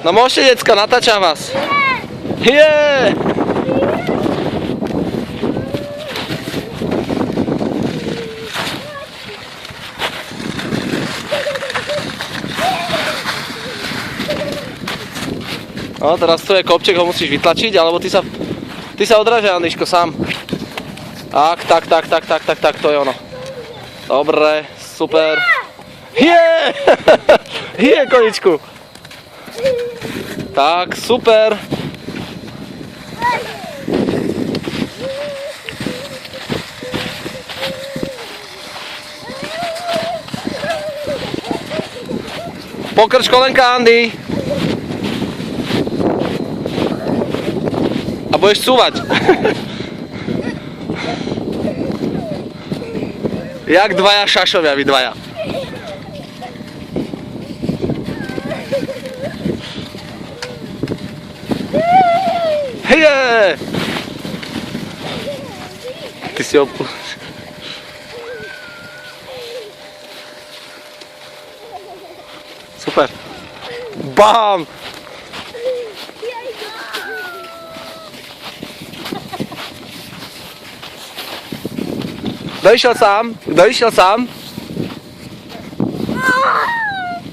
No môžete, decka, natáčam vás. Je! No, teraz tu je kopček, ho musíš vytlačiť, alebo ty sa odrážaj, Andriško, sám. Tak, to je ono. Dobre, super. Je! Je, koničku. Tak, super. Pokrč kolenka, Andy. A budeš cúvať. Jak dvaja šašovia, vy dvaja. Heje! Ty si opl... Super. Bam! Kto išiel sám?